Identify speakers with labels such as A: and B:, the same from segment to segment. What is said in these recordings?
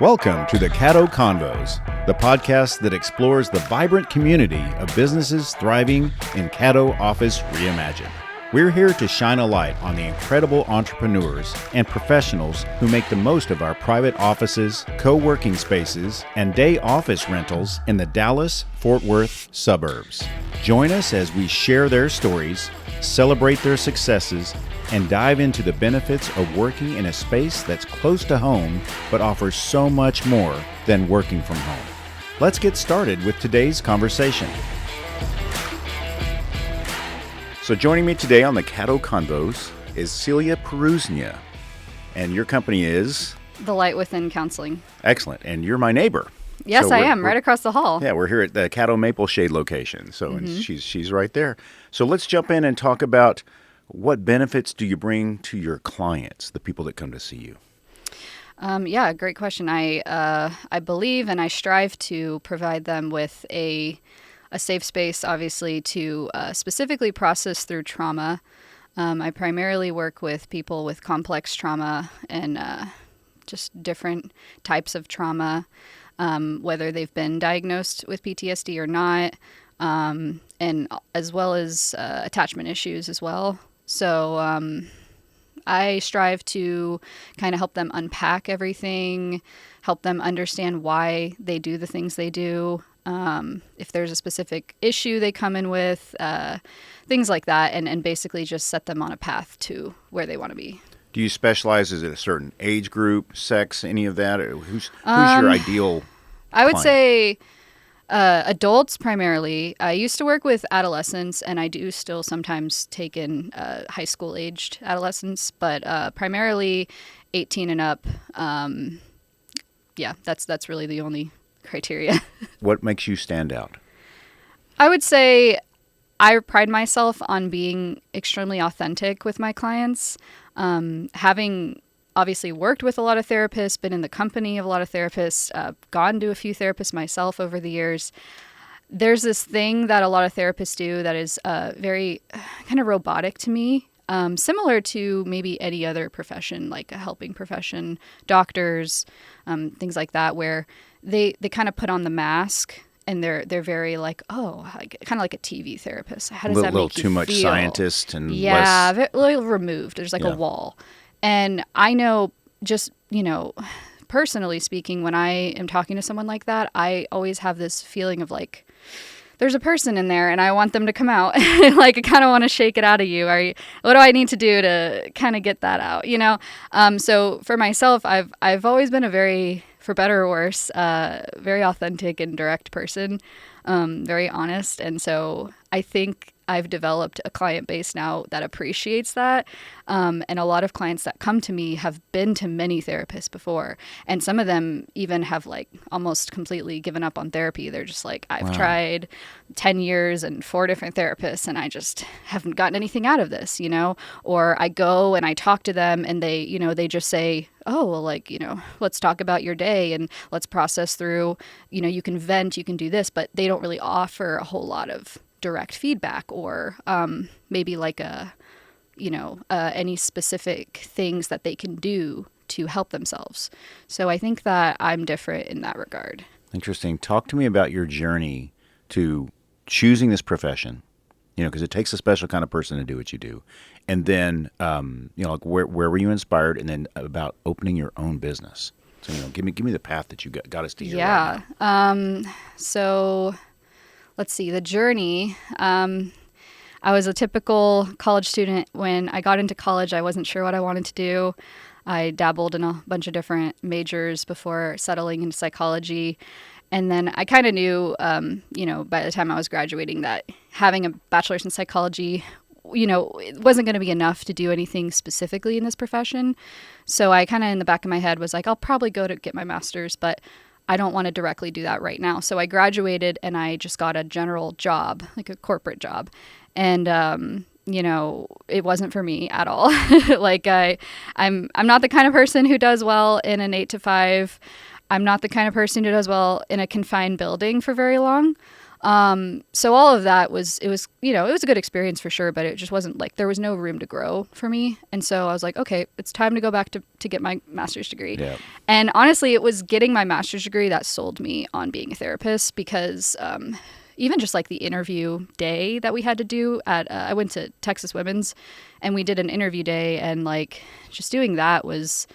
A: Welcome to the Caddo Convos, the podcast that explores the vibrant community of businesses thriving in Caddo Office Reimagined. We're here to shine a light on the incredible entrepreneurs and professionals who make the most of our private offices, co-working spaces, and day office rentals in the Dallas-Fort Worth suburbs. Join us as we share their stories, celebrate their successes, and dive into the benefits of working in a space that's close to home but offers so much more than working from home. Let's get started with today's conversation. So joining me today on the Caddo Convos is Celia Pirouznia, and your company is?
B: The Light Within Counseling.
A: Excellent, and you're my neighbor.
B: Yes, I am, right across the hall.
A: Yeah, we're here at the Caddo Maple Shade location, so and she's right there. So let's jump in and talk about what benefits do you bring to your clients, the people that come to see you?
B: Yeah, great question. I believe and I strive to provide them with a safe space, obviously, to specifically process through trauma. I primarily work with people with complex trauma and just different types of trauma, whether they've been diagnosed with PTSD or not, and as well as attachment issues as well. So I strive to kind of help them unpack everything, help them understand why they do the things they do. If there's a specific issue they come in with, things like that, and basically just set them on a path to where they want to be.
A: Do you specialize? Is it a certain age group, sex, any of that? Or who's your ideal
B: I would
A: client?
B: say adults primarily. I used to work with adolescents, and I do still sometimes take in high school aged adolescents, but primarily 18 and up. Yeah, that's really the only criteria.
A: What makes you stand out?
B: I would say I pride myself on being extremely authentic with my clients. Having obviously worked with a lot of therapists, been in the company of a lot of therapists, gone to a few therapists myself over the years. There's this thing that a lot of therapists do that is very kind of robotic to me, similar to maybe any other profession, like a helping profession, doctors, things like that, where they kind of put on the mask and they're very like, kind of like a TV therapist. How does that make you feel?
A: A little too much scientist and
B: less...
A: less...
B: a little removed. There's like a wall. And I know just, personally speaking, when I am talking to someone like that, I always have this feeling of like, there's a person in there and I want them to come out. Like, I kind of want to shake it out of you. What do I need to do to kind of get that out, So for myself, I've always been a very, for better or worse, very authentic and direct person, very honest. And so I think I've developed a client base now that appreciates that. And a lot of clients that come to me have been to many therapists before. And some of them even have like almost completely given up on therapy. They're just like, I've tried 10 years and 4 different therapists and I just haven't gotten anything out of this, Or I go and I talk to them and they, they just say, oh, well, let's talk about your day and let's process through, you can vent, you can do this, but they don't really offer a whole lot of direct feedback or maybe like any specific things that they can do to help themselves. So I think that I'm different in that regard.
A: Interesting. Talk to me about your journey to choosing this profession, because it takes a special kind of person to do what you do. And then, like where were you inspired? And then about opening your own business. So, give me the path that you got us to here.
B: Yeah.
A: Right now.
B: So let's see, the journey. I was a typical college student. When I got into college, I wasn't sure what I wanted to do. I dabbled in a bunch of different majors before settling into psychology. And then I kind of knew, by the time I was graduating that having a bachelor's in psychology, it wasn't going to be enough to do anything specifically in this profession. So I kind of in the back of my head was like, I'll probably go to get my master's, but I don't want to directly do that right now. So I graduated and I just got a general job, like a corporate job. And, it wasn't for me at all. Like I'm not the kind of person who does well in an 8 to 5. I'm not the kind of person who does well in a confined building for very long. So all of that it was a good experience for sure, but it just wasn't like, there was no room to grow for me. And so I was like, okay, it's time to go back to get my master's degree.
A: Yeah.
B: And honestly, it was getting my master's degree that sold me on being a therapist, because even just like the interview day that we had to do I went to Texas Women's, and we did an interview day, and like just doing that was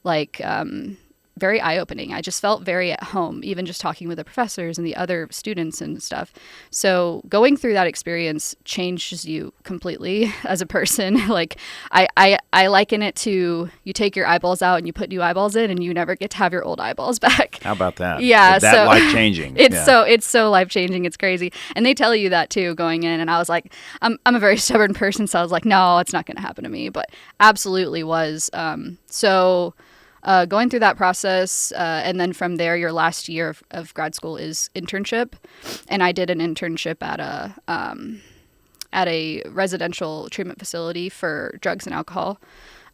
B: like very eye-opening. I just felt very at home, even just talking with the professors and the other students and stuff. So going through that experience changes you completely as a person. Like I liken it to, you take your eyeballs out and you put new eyeballs in, and you never get to have your old eyeballs back.
A: How about that?
B: Yeah.
A: That life-changing.
B: It's so life-changing. It's crazy. And they tell you that too going in. And I was like, I'm a very stubborn person. So I was like, no, it's not going to happen to me. But absolutely was. Going through that process, and then from there, your last year of grad school is internship, and I did an internship at a residential treatment facility for drugs and alcohol,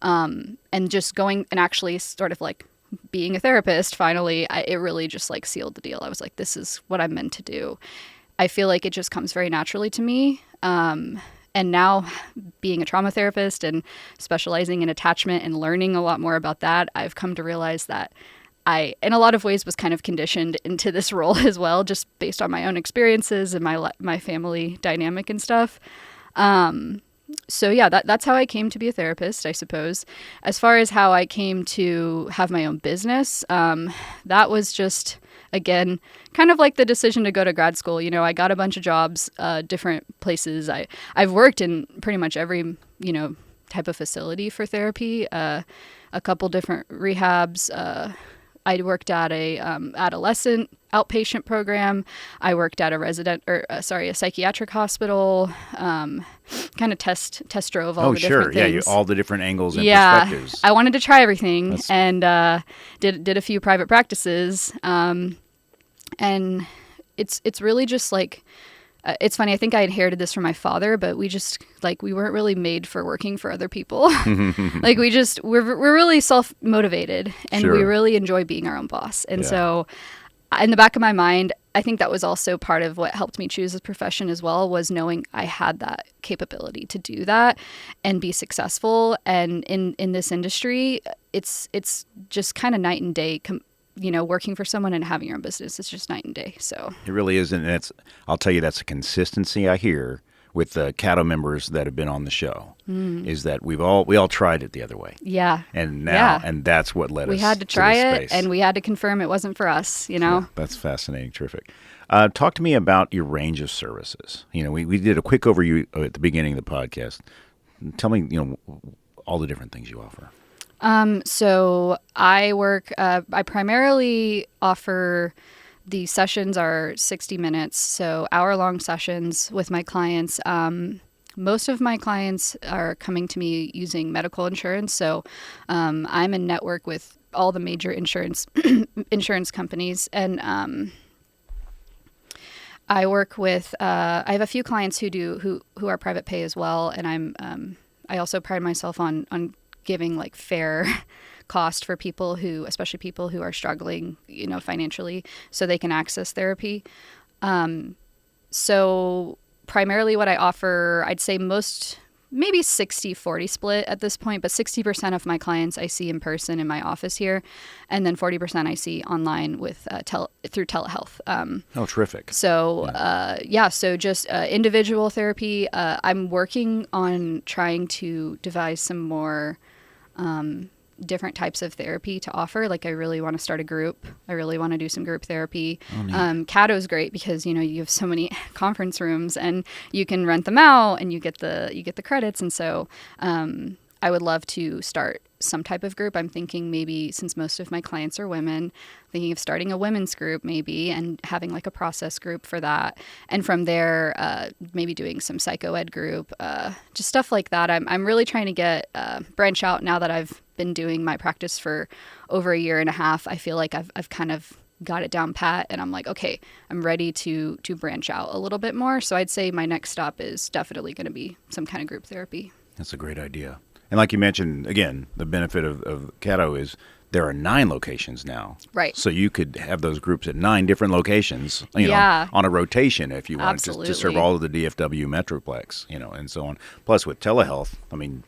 B: and just going and actually sort of like being a therapist. Finally, it really just like sealed the deal. I was like, this is what I'm meant to do. I feel like it just comes very naturally to me. And now, being a trauma therapist and specializing in attachment and learning a lot more about that, I've come to realize that I, in a lot of ways, was kind of conditioned into this role as well, just based on my own experiences and my family dynamic and stuff. So yeah, that's how I came to be a therapist, I suppose. As far as how I came to have my own business, that was just, again, kind of like the decision to go to grad school. You know, I got a bunch of jobs, different places. I've worked in pretty much every, type of facility for therapy, a couple different rehabs. I worked at a adolescent outpatient program. I worked at a psychiatric hospital. Kind of test drove all the different things.
A: All the different angles and perspectives.
B: I wanted to try everything, and did a few private practices. And it's really just like, it's funny. I think I inherited this from my father, but we weren't really made for working for other people. Like we're really self-motivated, and we really enjoy being our own boss. And so in the back of my mind, I think that was also part of what helped me choose this profession as well, was knowing I had that capability to do that and be successful. And in this industry, it's just kind of night and day. Working for someone and having your own business is just night and day. So
A: it really is, and I'll tell you, that's a consistency I hear with the Caddo members that have been on the show, is that we all tried it the other way.
B: Yeah.
A: And now, and that's what led us.
B: We had to try
A: this
B: it,
A: space.
B: And we had to confirm it wasn't for us.
A: Yeah, that's fascinating, terrific. Talk to me about your range of services. We did a quick overview at the beginning of the podcast. Tell me, all the different things you offer.
B: So I work, I primarily offer, the sessions are 60 minutes, so hour-long sessions with my clients. Most of my clients are coming to me using medical insurance, so I'm in network with all the major insurance companies, and I work with, I have a few clients who are private pay as well, and I also pride myself on giving like fair cost for people especially people who are struggling, financially, so they can access therapy. So primarily what I offer, I'd say maybe 60-40 split at this point, but 60% of my clients I see in person in my office here, and then 40% I see online with through telehealth.
A: Oh, terrific.
B: So so just individual therapy. I'm working on trying to devise some more different types of therapy to offer. Like, I really want to start a group. I really want to do some group therapy. Caddo is great because, you have so many conference rooms and you can rent them out and you get the credits. And so, I would love to start some type of group. I'm thinking maybe, since most of my clients are women, thinking of starting a women's group maybe, and having like a process group for that. And from there, maybe doing some psycho ed group, just stuff like that. I'm really trying to get, branch out now that I've been doing my practice for over a year and a half. I feel like I've kind of got it down pat, and I'm like, okay, I'm ready to branch out a little bit more. So I'd say my next stop is definitely going to be some kind of group therapy.
A: That's a great idea. And like you mentioned, again, the benefit of Caddo is there are 9 locations now.
B: Right.
A: So you could have those groups at 9 different locations, on a rotation if you wanted to serve all of the DFW Metroplex, and so on. Plus with telehealth, I mean,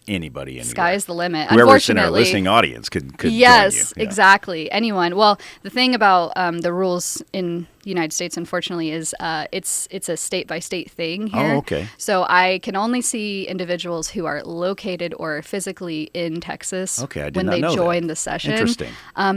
A: anybody anywhere.
B: Sky's the limit.
A: Whoever's in our listening audience could
B: yes,
A: join you.
B: Exactly. Anyone. Well, the thing about the rules in the United States, unfortunately, is it's a state-by-state thing here.
A: Oh, okay.
B: So I can only see individuals who are located or physically in Texas when they join the session.
A: Interesting.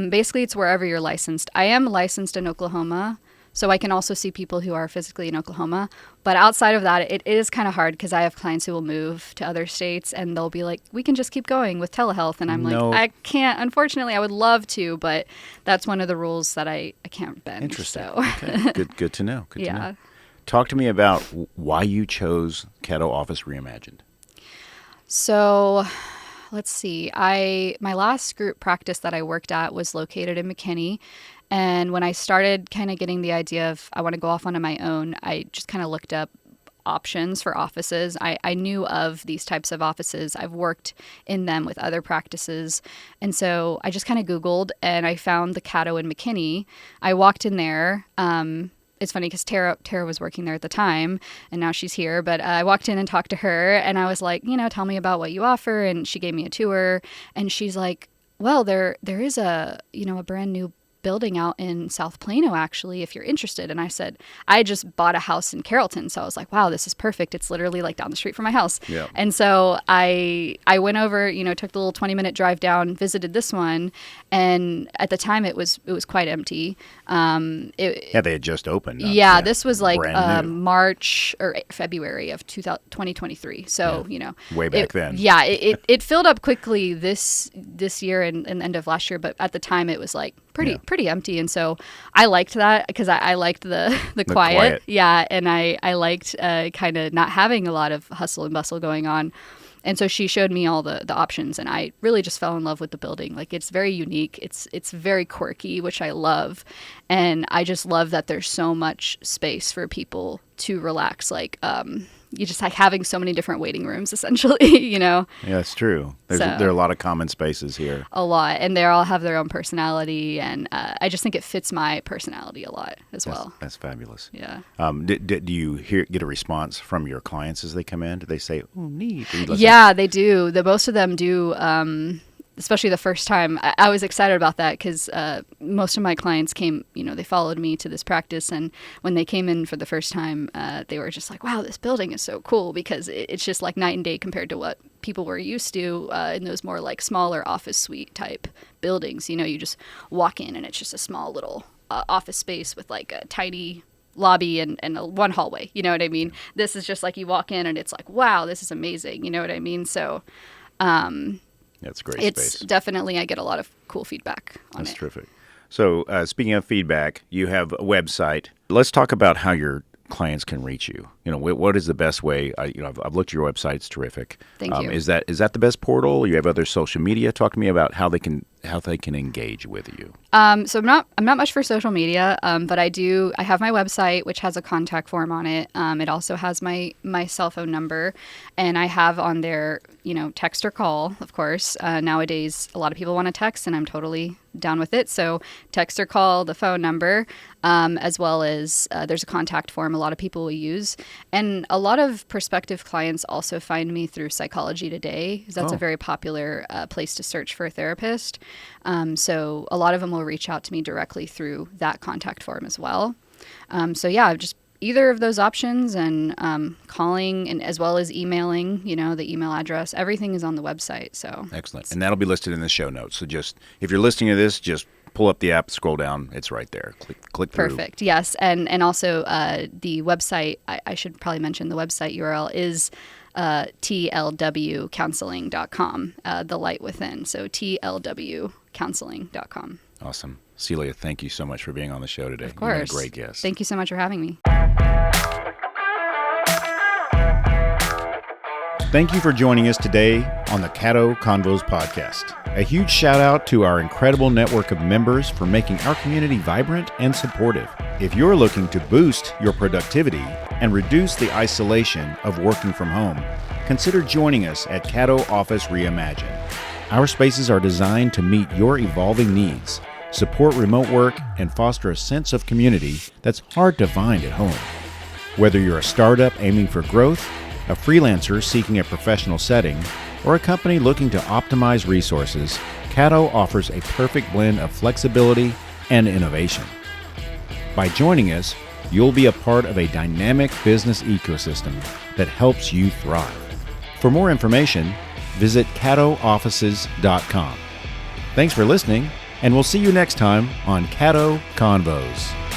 B: Basically, it's wherever you're licensed. I am licensed in Oklahoma, so I can also see people who are physically in Oklahoma. But outside of that, it is kind of hard because I have clients who will move to other states and they'll be like, we can just keep going with telehealth. And I'm like, I can't. Unfortunately, I would love to, but that's one of the rules that I can't bend.
A: Interesting.
B: So.
A: Okay. Good to know. Good to know. Talk to me about why you chose Caddo Office Reimagined.
B: So let's see. My last group practice that I worked at was located in McKinney. And when I started kind of getting the idea of I want to go off onto my own, I just kind of looked up options for offices. I knew of these types of offices. I've worked in them with other practices. And so I just kind of Googled and I found the Caddo in McKinney. I walked in there. It's funny because Tara was working there at the time and now she's here. But I walked in and talked to her and I was like, tell me about what you offer. And she gave me a tour and she's like, well, there is a brand new building out in South Plano, actually, if you're interested. And I said, I just bought a house in Carrollton. So I was like, wow, this is perfect. It's literally like down the street from my house.
A: Yeah.
B: And so I went over, took the little 20-minute drive down, visited this one. And at the time it was quite empty.
A: They had just opened.
B: This was like March or February of 2023. So,
A: way back then.
B: Yeah, it filled up quickly this year and the end of last year. But at the time it was like pretty empty. And so I liked that because I liked the quiet. Yeah. And I liked kind of not having a lot of hustle and bustle going on. And so she showed me all the options and I really just fell in love with the building. Like it's very unique. It's very quirky, which I love. And I just love that there's so much space for people to relax. Like, you just like having so many different waiting rooms, essentially, Yeah,
A: that's true. There are a lot of common spaces here.
B: A lot. And they all have their own personality. And I just think it fits my personality a lot as well. That's
A: fabulous.
B: Yeah.
A: Do you get a response from your clients as they come in? Do they say, oh, neat?
B: Yeah, they do. Most of them do. Especially the first time, I was excited about that because most of my clients came, they followed me to this practice. And when they came in for the first time, they were just like, wow, this building is so cool because it's just like night and day compared to what people were used to in those more like smaller office suite type buildings. You just walk in and it's just a small little office space with like a tiny lobby and one hallway. You know what I mean? This is just like you walk in and it's like, wow, this is amazing. You know what I mean? So,
A: that's great
B: it's
A: space.
B: Definitely, I get a lot of cool feedback on it.
A: That's terrific. So speaking of feedback, you have a website. Let's talk about how your clients can reach you. What is the best way? I've looked at your website. It's terrific.
B: Thank you.
A: Is that the best portal? You have other social media? Talk to me about how they can engage with you.
B: So I'm not much for social media, but I have my website, which has a contact form on it. It also has my cell phone number, and I have on there, text or call, of course. Nowadays, a lot of people want to text, and I'm totally down with it. So text or call the phone number, as well as there's a contact form a lot of people will use. And a lot of prospective clients also find me through Psychology Today, because that's a very popular place to search for a therapist. So a lot of them will reach out to me directly through that contact form as well. Just either of those options and calling and as well as emailing, the email address, everything is on the website. So
A: excellent. And that'll be listed in the show notes. So just if you're listening to this, just pull up the app, scroll down. It's right there. Click through.
B: Perfect. Yes. And also the website, I should probably mention the website URL is tlwcounseling.com, the light within. So tlwcounseling.com.
A: Awesome. Celia, thank you so much for being on the show today.
B: Of course.
A: You've been a great guest.
B: Thank you so much for having me.
A: Thank you for joining us today on the Caddo Convos podcast. A huge shout out to our incredible network of members for making our community vibrant and supportive. If you're looking to boost your productivity and reduce the isolation of working from home, consider joining us at Caddo Office Reimagined. Our spaces are designed to meet your evolving needs, support remote work, and foster a sense of community that's hard to find at home. Whether you're a startup aiming for growth, a freelancer seeking a professional setting, or a company looking to optimize resources, Caddo offers a perfect blend of flexibility and innovation. By joining us, you'll be a part of a dynamic business ecosystem that helps you thrive. For more information, visit caddooffices.com. Thanks for listening, and we'll see you next time on Caddo Convos.